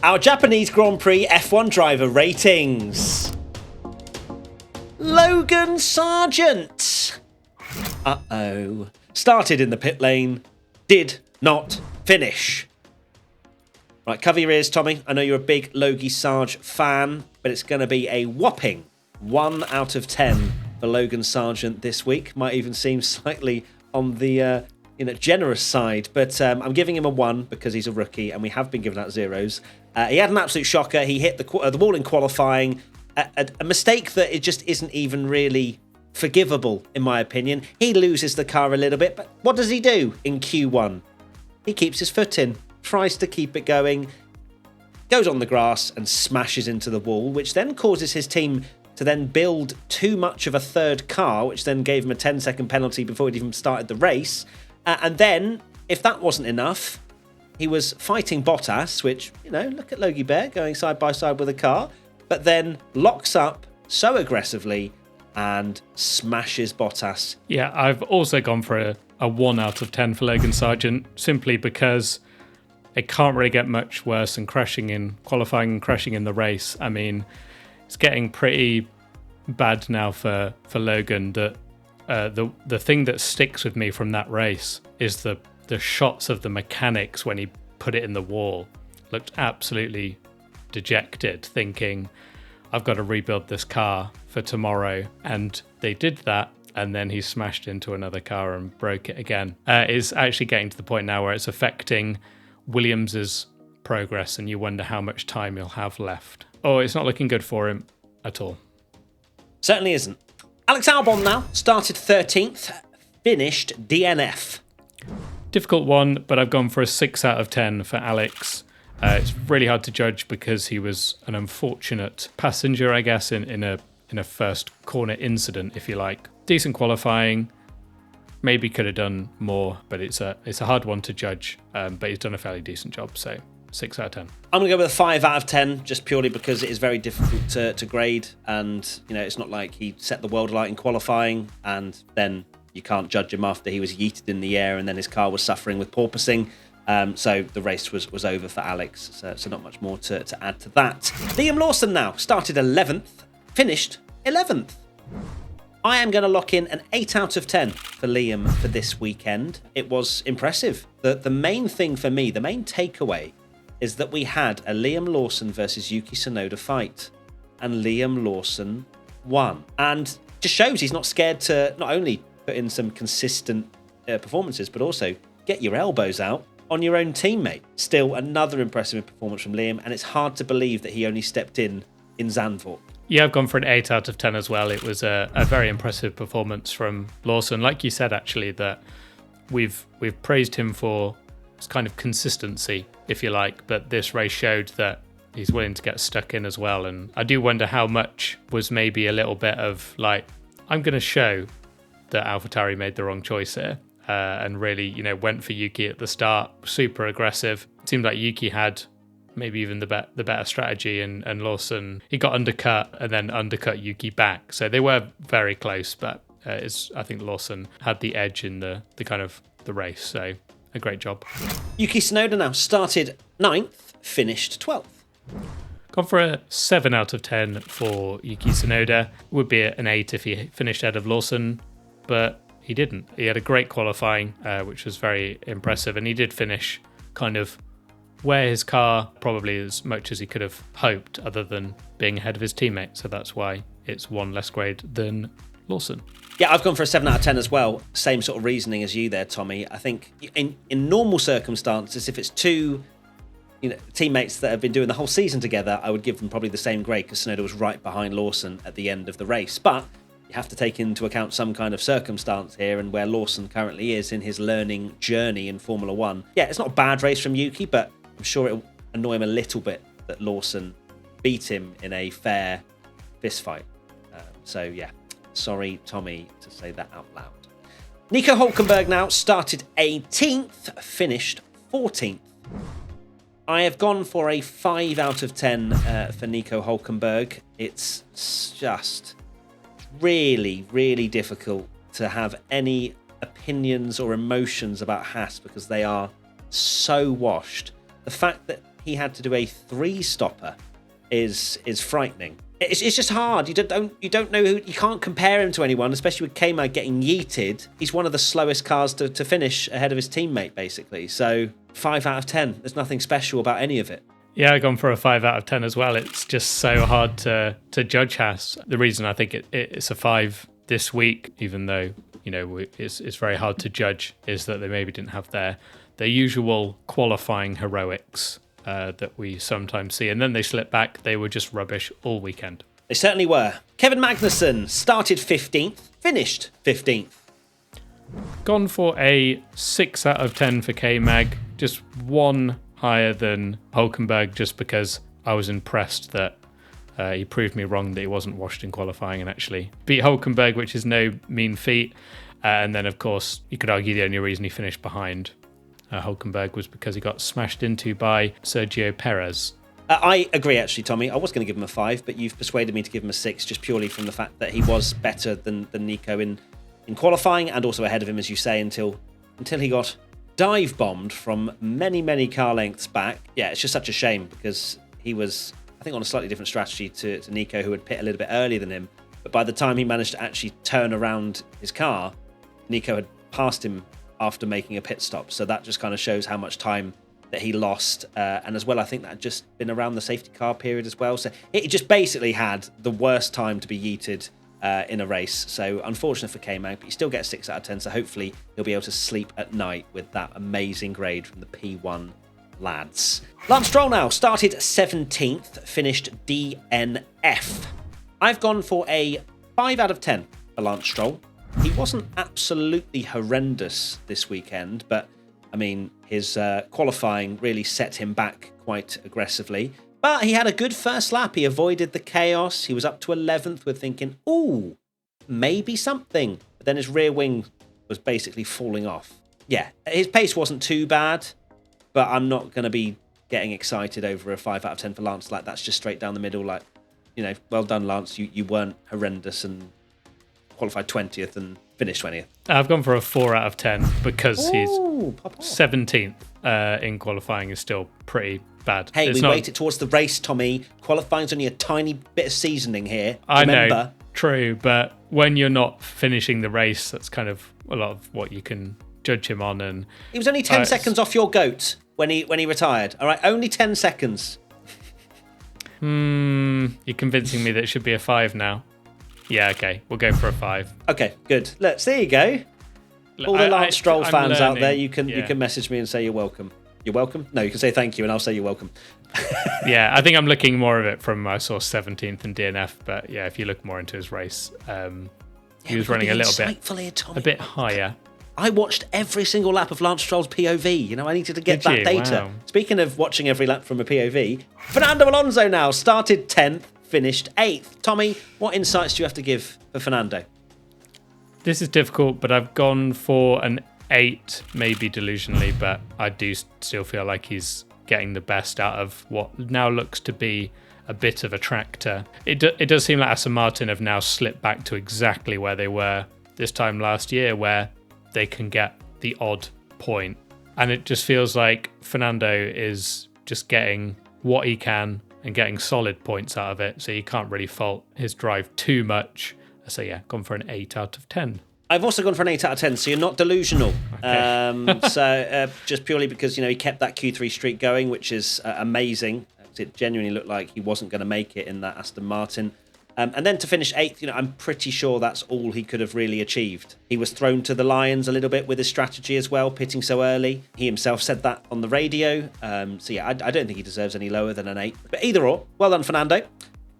Our Japanese Grand Prix F1 driver ratings. Logan Sargent. Uh-oh. Started in the pit lane. Did not finish. Right, cover your ears, Tommy. I know you're a big Logie Sarge fan, but it's going to be a whopping 1 out of 10 for Logan Sargent this week. Might even seem slightly on the generous side, but I'm giving him a 1 because he's a rookie, and we have been giving out zeros. He had an absolute shocker. He hit the wall in qualifying. A mistake that it just isn't even really forgivable, in my opinion. He loses the car a little bit, but what does he do in Q1? He keeps his foot in, tries to keep it going, goes on the grass and smashes into the wall, which then causes his team to then build too much of a third car, which then gave him a 10-second penalty before he'd even started the race. And then, if that wasn't enough, he was fighting Bottas, which, look at Logie Bear going side by side with a car, but then locks up so aggressively and smashes Bottas. Yeah, I've also gone for a 1 out of 10 for Logan Sargent, simply because it can't really get much worse than crashing in qualifying and crashing in the race. I mean, it's getting pretty bad now for Logan that the thing that sticks with me from that race is the shots of the mechanics when he put it in the wall. Looked absolutely dejected, thinking, I've got to rebuild this car for tomorrow. And they did that, and then he smashed into another car and broke it again. It's actually getting to the point now where it's affecting Williams's progress, and you wonder how much time he'll have left. Oh, it's not looking good for him at all. Certainly isn't. Alex Albon now started 13th, finished DNF. Difficult one, but I've gone for a 6 out of 10 for Alex. It's really hard to judge because he was an unfortunate passenger, I guess, in a first corner incident, if you like. Decent qualifying, maybe could have done more, but it's a hard one to judge. But he's done a fairly decent job, so 6 out of 10. I'm going to go with a 5 out of 10, just purely because it is very difficult to grade, and it's not like he set the world alight in qualifying, and then you can't judge him after he was yeeted in the air and then his car was suffering with porpoising. So the race was over for Alex, so not much more to add to that. Liam Lawson now started 11th, finished 11th. I am going to lock in an 8 out of 10 for Liam for this weekend. It was impressive. The main thing for me, the main takeaway, is that we had a Liam Lawson versus Yuki Tsunoda fight, and Liam Lawson won. And just shows he's not scared to not only put in some consistent performances, but also get your elbows out on your own teammate. Still another impressive performance from Liam, and it's hard to believe that he only stepped in Zandvoort. Yeah, I've gone for an 8 out of 10 as well. It was a very impressive performance from Lawson. Like you said, actually, that we've praised him for his kind of consistency, if you like, but this race showed that he's willing to get stuck in as well. And I do wonder how much was maybe a little bit of like, I'm going to show that AlphaTauri made the wrong choice here. And really, went for Yuki at the start, super aggressive. It seemed like Yuki had maybe even the better strategy, and Lawson, he got undercut and then undercut Yuki back. So they were very close, but I think Lawson had the edge in the kind of the race. So a great job. Yuki Tsunoda now started 9th, finished 12th. Gone for a 7 out of 10 for Yuki Tsunoda. Would be an 8 if he finished ahead of Lawson, but he didn't. He had a great qualifying, which was very impressive, and he did finish kind of where his car probably as much as he could have hoped, other than being ahead of his teammate. So that's why it's 1 less grade than Lawson. Yeah, I've gone for a 7 out of 10 as well. Same sort of reasoning as you there, Tommy. I think in normal circumstances, if it's two teammates that have been doing the whole season together, I would give them probably the same grade because Tsunoda was right behind Lawson at the end of the race. But you have to take into account some kind of circumstance here, and where Lawson currently is in his learning journey in Formula 1. Yeah, it's not a bad race from Yuki, but I'm sure it'll annoy him a little bit that Lawson beat him in a fair fist fight. So yeah, sorry, Tommy, to say that out loud. Nico Hulkenberg now started 18th, finished 14th. I have gone for a 5 out of 10 for Nico Hulkenberg. It's just really, really difficult to have any opinions or emotions about Haas because they are so washed. The fact that he had to do a 3-stopper is frightening. It's just hard. You don't know who. You can't compare him to anyone, especially with K-Mag getting yeeted. He's one of the slowest cars to finish ahead of his teammate, basically. So 5 out of 10. There's nothing special about any of it. Yeah, I've gone for a 5 out of 10 as well. It's just so hard to judge Haas. The reason I think it's a 5 this week, even though it's very hard to judge, is that they maybe didn't have their usual qualifying heroics that we sometimes see, and then they slip back. They were just rubbish all weekend. They certainly were. Kevin Magnussen started 15th, finished 15th. Gone for a 6 out of 10 for K-Mag, just 1 higher than Hulkenberg, just because I was impressed that he proved me wrong that he wasn't washed in qualifying and actually beat Hulkenberg, which is no mean feat. And then, of course, you could argue the only reason he finished behind Hulkenberg was because he got smashed into by Sergio Perez. I agree, actually, Tommy. I was going to give him a 5, but you've persuaded me to give him a 6, just purely from the fact that he was better than NICO in qualifying, and also ahead of him, as you say, until he got dive bombed from many car lengths back. Yeah, it's just such a shame, because he was, I think, on a slightly different strategy to NICO, who had pit a little bit earlier than him. But by the time he managed to actually turn around his car, NICO had passed him after making a pit stop. So that just kind of shows how much time that he lost. And as well, I think that had just been around the safety car period as well. So it just basically had the worst time to be yeeted in a race. So unfortunate for K-Mag, but you still get a 6 out of 10. So hopefully he'll be able to sleep at night with that amazing grade from the P1 lads. Lance Stroll now started 17th, finished DNF. I've gone for a 5 out of 10 for Lance Stroll. He wasn't absolutely horrendous this weekend, but I mean, his qualifying really set him back quite aggressively. But he had a good first lap. He avoided the chaos. He was up to 11th. We're thinking, ooh, maybe something. But then his rear wing was basically falling off. Yeah, his pace wasn't too bad, but I'm not going to be getting excited over a 5 out of 10 for Lance. Like, that's just straight down the middle. Like, well done, Lance. You weren't horrendous and qualified 20th and finished 20th. I've gone for a 4 out of 10 because he's 17th in qualifying is still pretty bad. Hey, we waited towards the race, Tommy. Qualifying's only a tiny bit of seasoning here. Remember? I know, true, but when you're not finishing the race, that's kind of a lot of what you can judge him on. And he was only 10 seconds off your goat when he retired. All right, only 10 seconds. You're convincing me that it should be a 5 now. Yeah, okay, we'll go for a 5. Okay, good. Look, there you go. All the Lance Stroll fans out there, you can message me and say you're welcome. You're welcome? No, you can say thank you and I'll say you're welcome. Yeah, I think I'm looking more of it from I saw 17th and DNF, but yeah, if you look more into his race, he was running a bit higher. I watched every single lap of Lance Stroll's POV. I needed to get that data. Wow. Speaking of watching every lap from a POV, Fernando Alonso now started 10th, finished 8th. Tommy, what insights do you have to give for Fernando? This is difficult, but I've gone for an 8, maybe delusionally, but I do still feel like he's getting the best out of what now looks to be a bit of a tractor. It does seem like Aston Martin have now slipped back to exactly where they were this time last year, where they can get the odd point. And it just feels like Fernando is just getting what he can and getting solid points out of it, so you can't really fault his drive too much. So yeah, gone for an 8 out of 10. I've also gone for an 8 out of 10, so you're not delusional. Okay. Just purely because he kept that Q3 streak going, which is amazing. It genuinely looked like he wasn't going to make it in that Aston Martin. And then to finish 8th, I'm pretty sure that's all he could have really achieved. He was thrown to the lions a little bit with his strategy as well, pitting so early. He himself said that on the radio. So yeah, I don't think he deserves any lower than an 8. But either or, well done, Fernando.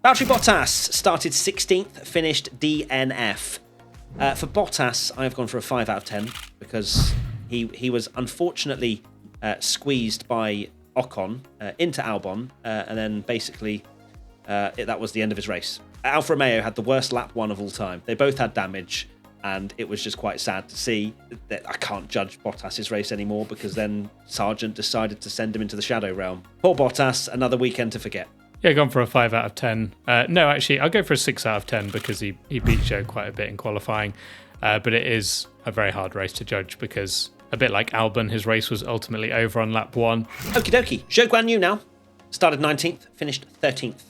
Valtteri Bottas started 16th, finished DNF. For Bottas, I've gone for a 5 out of 10 because he was unfortunately squeezed by Ocon into Albon, and then basically that was the end of his race. Alfa Romeo had the worst lap 1 of all time. They both had damage, and it was just quite sad to see that I can't judge Bottas's race anymore because then Sargent decided to send him into the Shadow Realm. Poor Bottas, another weekend to forget. Yeah, gone for a 5 out of 10. No, actually, I'll go for a 6 out of 10 because he beat Zhou quite a bit in qualifying. But it is a very hard race to judge because, a bit like Albon, his race was ultimately over on lap 1. Okie dokie. Zhou Guan Yu now. started 19th, finished 13th.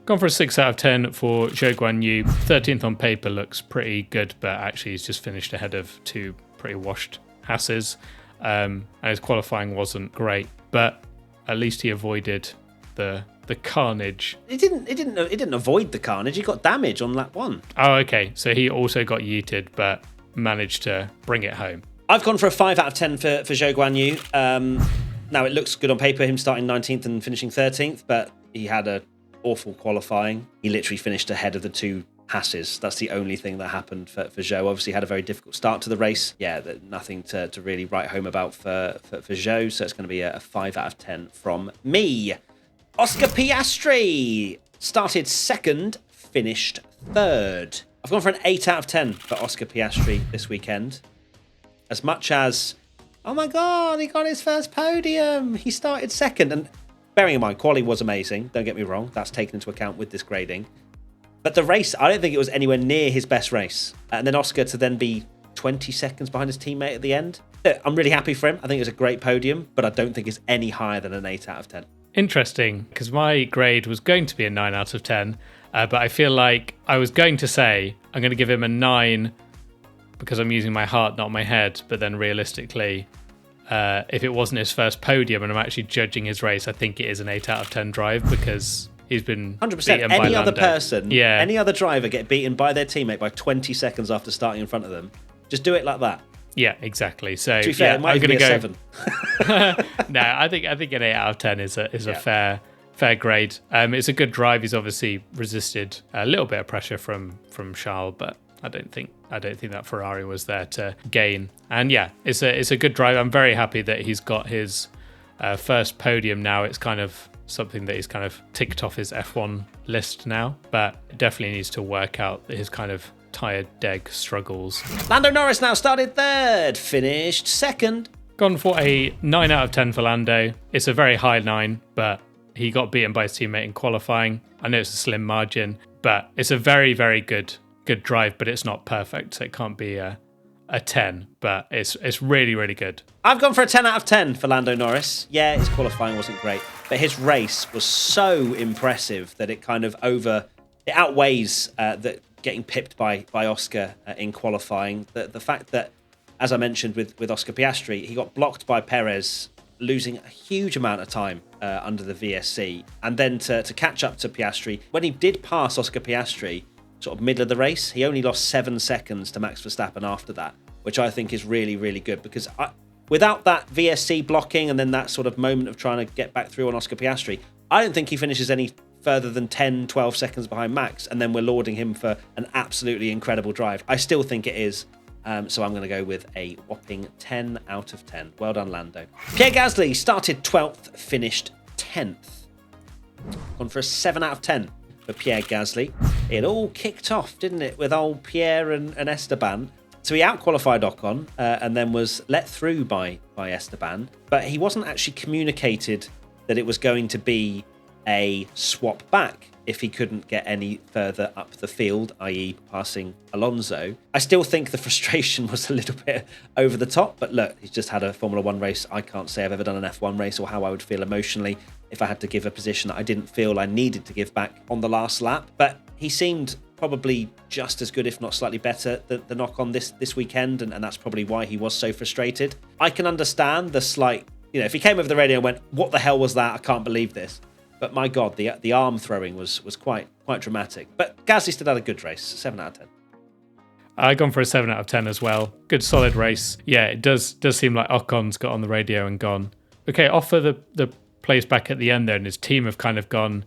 Gone for a 6 out of 10 for Zhou Guanyu. 13th on paper looks pretty good, but actually he's just finished ahead of 2 pretty washed Hasses. And his qualifying wasn't great, but at least he avoided the carnage. He didn't avoid the carnage. He got damage on lap 1. Oh, okay. So he also got yeeted, but managed to bring it home. I've gone for a 5 out of 10 for Zhou Guanyu. Now, it looks good on paper, him starting 19th and finishing 13th, but he had a awful qualifying. He literally finished ahead of the 2 Hasses. That's the only thing that happened for Zhou. Obviously, had a very difficult start to the race. Yeah, nothing to really write home about for Zhou, so it's going to be a 5 out of 10 from me. Oscar Piastri started 2nd, finished 3rd. I've gone for an 8 out of 10 for Oscar Piastri this weekend. As much as, oh my God, he got his first podium. He started 2nd. And bearing in mind, quali was amazing. Don't get me wrong. That's taken into account with this grading. But the race, I don't think it was anywhere near his best race. And then Oscar to then be 20 seconds behind his teammate at the end. I'm really happy for him. I think it was a great podium, but I don't think it's any higher than an 8 out of 10. Interesting, because my grade was going to be a 9 out of 10, but I feel like I was going to say I'm going to give him a 9 because I'm using my heart, not my head. But then realistically, if it wasn't his first podium and I'm actually judging his race, I think it is an 8 out of 10 drive because he's been 100%. beaten by Any other Lando. person, any other driver get beaten by their teammate by 20 seconds after starting in front of them. Just do it like that. Yeah, exactly. So to be fair, yeah, it might I'm going to be a go 7. No, I think an 8 out of 10 is a fair grade. It's a good drive. He's obviously resisted a little bit of pressure from Charles, but I don't think that Ferrari was there to gain. And yeah, it's a good drive. I'm very happy that he's got his first podium now. It's kind of something that he's kind of ticked off his F1 list now, but it definitely needs to work out his kind of tired deg struggles. Lando Norris now started 3rd, finished 2nd. Gone for a 9 out of 10 for Lando. It's a very high 9, but he got beaten by his teammate in qualifying. I know it's a slim margin, but it's a very, very good drive, but it's not perfect, so it can't be a 10, but it's really, really good. I've gone for a 10 out of 10 for Lando Norris. Yeah, his qualifying wasn't great, but his race was so impressive that it kind of outweighs that getting pipped by Oscar in qualifying. The fact that, as I mentioned with Oscar Piastri, he got blocked by Perez, losing a huge amount of time under the VSC, and then to catch up to Piastri. When he did pass Oscar Piastri, sort of middle of the race, he only lost 7 seconds to Max Verstappen after that, which I think is really, really good, because without that VSC blocking and then that sort of moment of trying to get back through on Oscar Piastri, I don't think he finishes any further than 10, 12 seconds behind Max, and then we're lauding him for an absolutely incredible drive. I still think it is, so I'm going to go with a whopping 10 out of 10. Well done, Lando. Pierre Gasly started 12th, finished 10th. Gone for a 7 out of 10 for Pierre Gasly. It all kicked off, didn't it, with old Pierre and Esteban. So he out-qualified Ocon and then was let through by Esteban, but he wasn't actually communicated that it was going to be a swap back if he couldn't get any further up the field, i.e. passing Alonso. I still think the frustration was a little bit over the top, but look, he's just had a Formula 1 race. I can't say I've ever done an F1 race or how I would feel emotionally if I had to give a position that I didn't feel I needed to give back on the last lap. But he seemed probably just as good, if not slightly better, than Ocon this weekend, and that's probably why he was so frustrated. I can understand the slight, if he came over the radio and went, "What the hell was that? I can't believe this." But my God, the arm throwing was quite dramatic. But Gasly still had a good race, 7 out of 10. I've gone for a 7 out of 10 as well. Good, solid race. Yeah, it does seem like Ocon's got on the radio and gone, okay, offer the place back at the end there, and his team have kind of gone,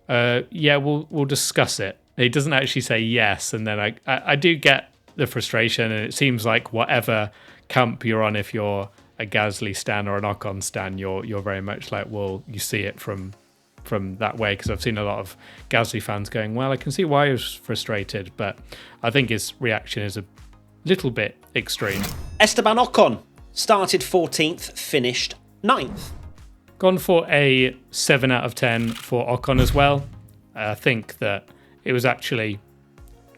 yeah, we'll discuss it. He doesn't actually say yes, and then I do get the frustration, and it seems like whatever camp you're on, if you're a Gasly stan or an Ocon stan, you're very much like, well, you see it from that way, because I've seen a lot of Gasly fans going, well, I can see why he was frustrated, but I think his reaction is a little bit extreme. Esteban Ocon started 14th, finished 9th. Gone for a 7 out of 10 for Ocon as well. I think that it was actually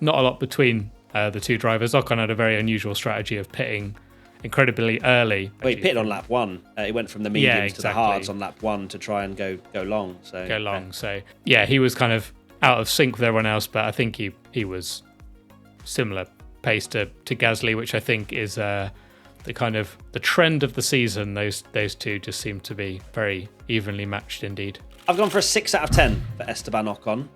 not a lot between the two drivers. Ocon had a very unusual strategy of pitting incredibly early. Well, he pitted on lap 1. He went from the mediums to the hards on lap 1 to try and go long. So yeah, he was kind of out of sync with everyone else, but I think he was similar pace to Gasly, which I think is the trend of the season. Those two just seem to be very evenly matched indeed. I've gone for a 6 out of 10 for Esteban Ocon,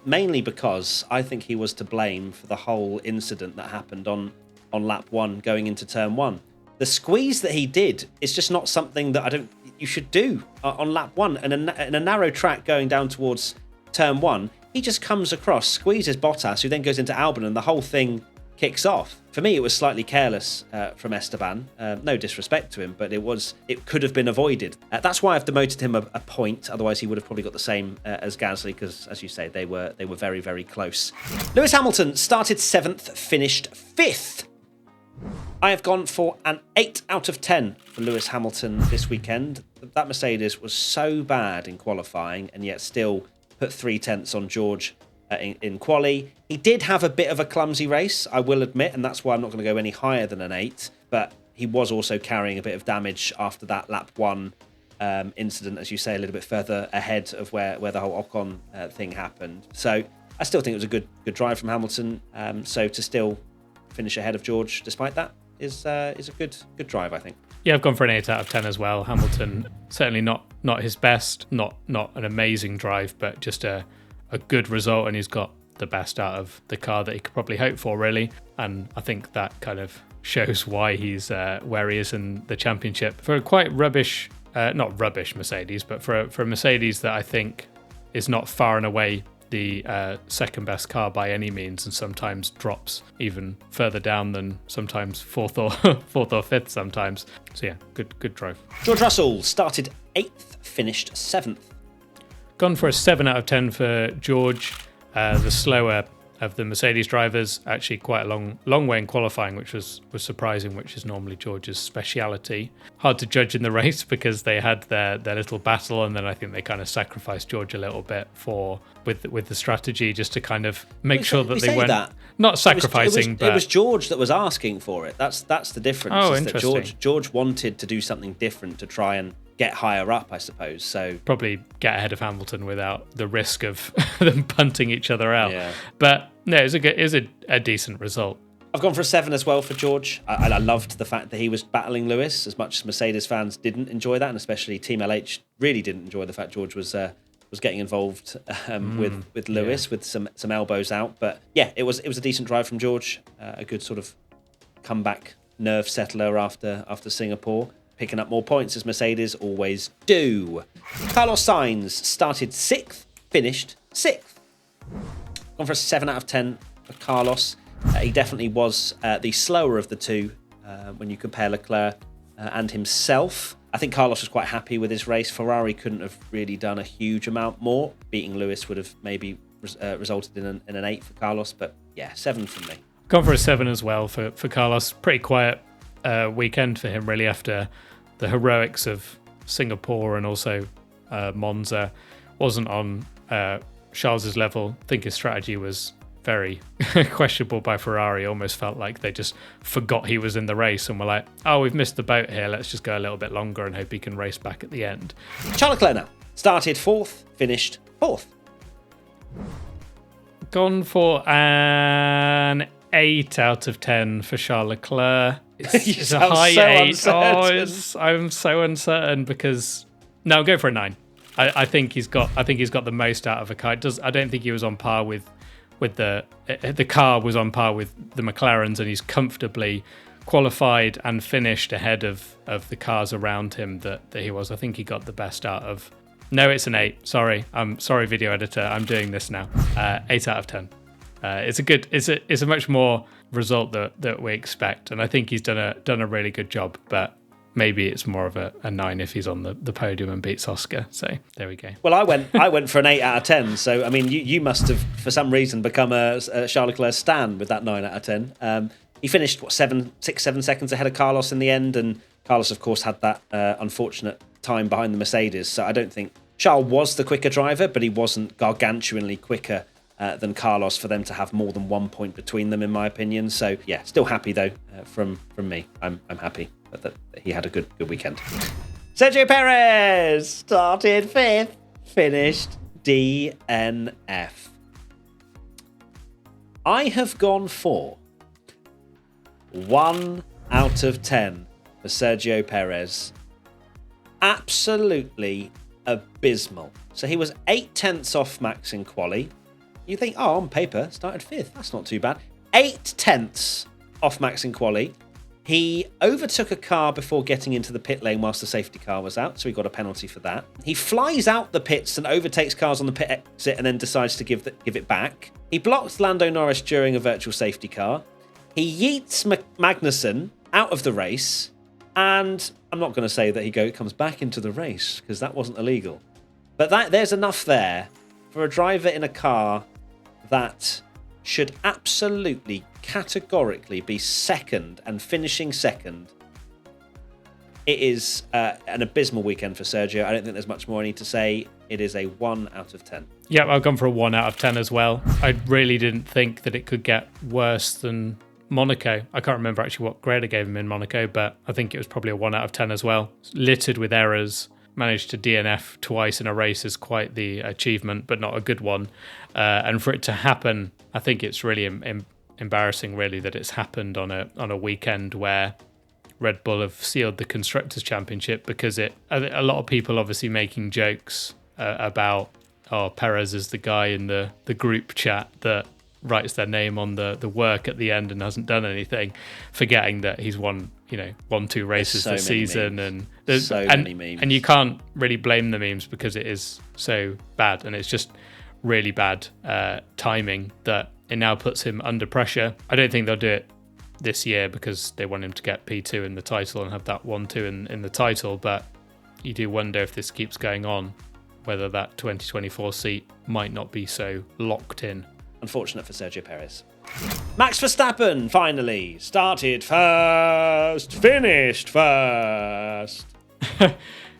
mainly because I think he was to blame for the whole incident that happened on lap 1 going into turn 1. The squeeze that he did is just not something that you should do on lap 1. And in a narrow track going down towards turn 1, he just comes across, squeezes Bottas, who then goes into Albon, and the whole thing kicks off. For me, it was slightly careless from Esteban. No disrespect to him, but it could have been avoided. That's why I've demoted him a point. Otherwise, he would have probably got the same as Gasly, because, as you say, they were very, very close. Lewis Hamilton started 7th, finished 5th. I have gone for an 8 out of 10 for Lewis Hamilton this weekend. That Mercedes was so bad in qualifying, and yet still put 3/10 on George in quali. He did have a bit of a clumsy race, I will admit, and that's why I'm not going to go any higher than an 8. But he was also carrying a bit of damage after that lap 1 incident, as you say, a little bit further ahead of where the whole Ocon thing happened. So I still think it was a good drive from Hamilton. So to still finish ahead of George despite that is a good drive, I think. Yeah, I've gone for an 8 out of 10 as well. Hamilton, certainly not his best, not an amazing drive, but just a good result, and he's got the best out of the car that he could probably hope for, really. And I think that kind of shows why he's where he is in the championship. For a quite rubbish, not rubbish Mercedes, but for a Mercedes that I think is not far and away the second best car by any means, and sometimes drops even further down than sometimes fourth or fifth sometimes. So yeah, good drive. George Russell started 8th, finished 7th. Gone for a 7 out of 10 for George, the slower of the Mercedes drivers, actually quite a long way in qualifying, which was surprising, which is normally George's speciality. Hard to judge in the race because they had their little battle, and then I think they kind of sacrificed George a little bit with the strategy, just to kind of make sure that they weren't not sacrificing. It was George that was asking for it. That's the difference. Oh, interesting. That George wanted to do something different to try and get higher up, I suppose. So probably get ahead of Hamilton without the risk of them punting each other out. Yeah. But no, it was a decent result. I've gone for a 7 as well for George. I loved the fact that he was battling Lewis, as much as Mercedes fans didn't enjoy that, and especially Team LH really didn't enjoy the fact George was getting involved with Lewis, with some elbows out. But yeah, it was a decent drive from George, a good sort of comeback nerve settler after Singapore, picking up more points as Mercedes always do. Carlos Sainz started 6th, finished 6th. Gone for a 7 out of 10 for Carlos. He definitely was the slower of the two when you compare Leclerc and himself. I think Carlos was quite happy with his race. Ferrari couldn't have really done a huge amount more. Beating Lewis would have maybe resulted in an 8 for Carlos, but yeah, 7 from me. Gone for a 7 as well for Carlos. Pretty quiet weekend for him, really, after the heroics of Singapore and also Monza. Wasn't on Charles's level. I think his strategy was very questionable by Ferrari. Almost felt like they just forgot he was in the race and were like, oh, we've missed the boat here, let's just go a little bit longer and hope he can race back at the end. Charles Leclerc now started 4th, finished 4th. Gone for an 8 out of 10 for Charles Leclerc. It's a high so 8. Uncertain. I'm so uncertain because no, I'll go for a 9. I think he's got the most out of a car. I don't think he was on par with the car was on par with the McLarens, and he's comfortably qualified and finished ahead of the cars around him that he was. I think he got the best out of. No, it's an 8. Sorry, I'm sorry, video editor. I'm doing this now. 8 out of 10. It's a much more result that we expect, and I think he's done a really good job. But maybe it's more of a 9 if he's on the podium and beats Oscar. So there we go. Well, I went for an 8 out of 10. So I mean, you must have for some reason become a Charles Leclerc stan with that 9 out of 10. He finished 7 seconds ahead of Carlos in the end, and Carlos, of course, had that unfortunate time behind the Mercedes. So I don't think Charles was the quicker driver, but he wasn't gargantuanly quicker than Carlos for them to have more than 1 point between them, in my opinion. So yeah, still happy though from me. I'm happy that he had a good weekend. Sergio Perez started 5th, finished DNF. I have gone for 1 out of 10 for Sergio Perez. Absolutely abysmal. So he was 8/10 off Max in quali. You think, oh, on paper, started 5th. That's not too bad. 8/10 off Max in quali. He overtook a car before getting into the pit lane whilst the safety car was out, so he got a penalty for that. He flies out the pits and overtakes cars on the pit exit and then decides to give it back. He blocked Lando Norris during a virtual safety car. He yeets Magnussen out of the race, and I'm not going to say that he comes back into the race because that wasn't illegal. But there's enough there for a driver in a car that should absolutely, categorically be second and finishing second. It is an abysmal weekend for Sergio. I don't think there's much more I need to say. It is a 1 out of 10. Yeah, I've gone for a 1 out of 10 as well. I really didn't think that it could get worse than Monaco. I can't remember actually what grade I gave him in Monaco, but I think it was probably a 1 out of 10 as well. Littered with errors. Managed to DNF twice in a race is quite the achievement, but not a good one. And for it to happen, I think it's really embarrassing, really, that it's happened on a weekend where Red Bull have sealed the Constructors' Championship, because a lot of people obviously making jokes about, oh, Perez is the guy in the group chat that writes their name on the work at the end and hasn't done anything, forgetting that he's won 2 races this season. And there's many memes. And you can't really blame the memes because it is so bad, and it's just really bad timing that it now puts him under pressure. I don't think they'll do it this year because they want him to get P2 in the title and have that 1-2 in the title, but you do wonder if this keeps going on, whether that 2024 seat might not be so locked in. Unfortunate for Sergio Perez. Max Verstappen finally started first, finished first.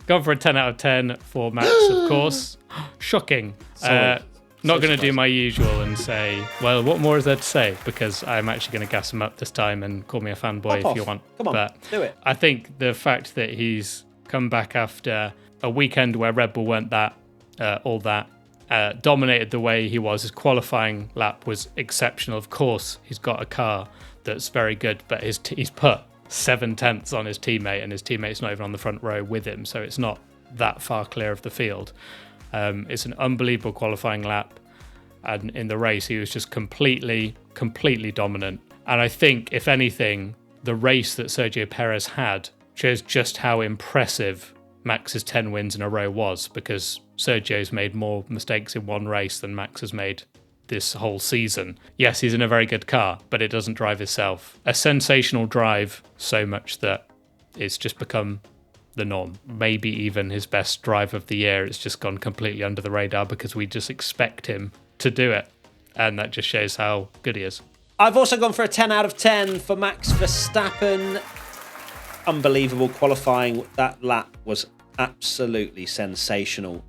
Gone for a 10 out of 10 for Max, of course. Shocking. Not going to do my usual and say, well, what more is there to say? Because I'm actually going to gas him up this time and call me a fanboy if you want. Come on, but do it. I think the fact that he's come back after a weekend where Red Bull weren't dominated the way he was. His qualifying lap was exceptional. Of course, he's got a car that's very good, but he's put 7/10 on his teammate, and his teammate's not even on the front row with him, so it's not that far clear of the field. It's an unbelievable qualifying lap, and in the race he was just completely dominant. And I think, if anything, the race that Sergio Perez had shows just how impressive Max's 10 wins in a row was, because Sergio's made more mistakes in one race than Max has made this whole season. Yes, he's in a very good car, but it doesn't drive itself. A sensational drive, so much that it's just become the norm. Maybe even his best drive of the year. It's just gone completely under the radar because we just expect him to do it. And that just shows how good he is. I've also gone for a 10 out of 10 for Max Verstappen. Unbelievable qualifying. That lap was absolutely sensational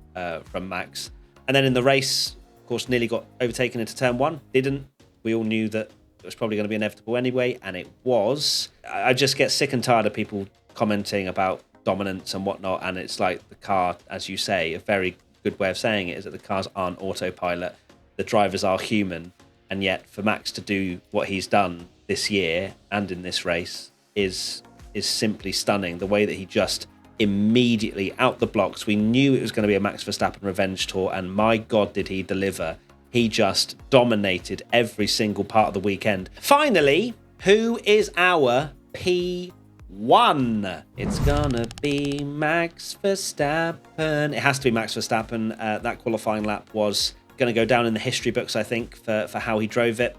from Max. And then in the race, of course, nearly got overtaken into turn 1. Didn't. We all knew that it was probably going to be inevitable anyway, and it was. I just get sick and tired of people commenting about dominance and whatnot, and it's like the car, as you say, a very good way of saying it is that the cars aren't autopilot. The drivers are human, and yet for Max to do what he's done this year and in this race is simply stunning. The way that he just immediately out the blocks, we knew it was going to be a Max Verstappen revenge tour, and my God, did he deliver. He just dominated every single part of the weekend. Finally, who is our P1? It's gonna be Max Verstappen. It has to be Max Verstappen. That qualifying lap was going to go down in the history books, I think, for how he drove it.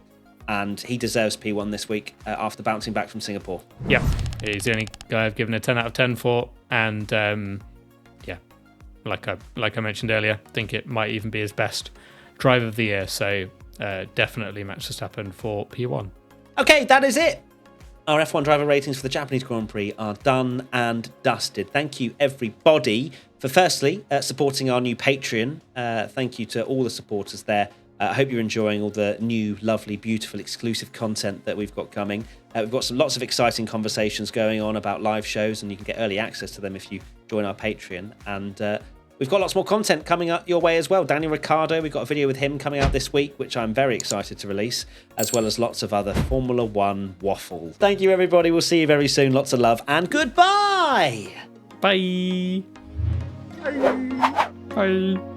And he deserves P1 this week after bouncing back from Singapore. Yeah, he's the only guy I've given a 10 out of 10 for. And yeah, like I mentioned earlier, I think it might even be his best drive of the year. So definitely Max Verstappen for P1. Okay, that is it. Our F1 driver ratings for the Japanese Grand Prix are done and dusted. Thank you, everybody, for firstly supporting our new Patreon. Thank you to all the supporters there. I hope you're enjoying all the new, lovely, beautiful, exclusive content that we've got coming. We've got lots of exciting conversations going on about live shows, and you can get early access to them if you join our Patreon. And we've got lots more content coming up your way as well. Daniel Ricciardo, we've got a video with him coming out this week, which I'm very excited to release, as well as lots of other Formula One waffle. Thank you, everybody. We'll see you very soon. Lots of love, and goodbye! Bye. Bye. Bye.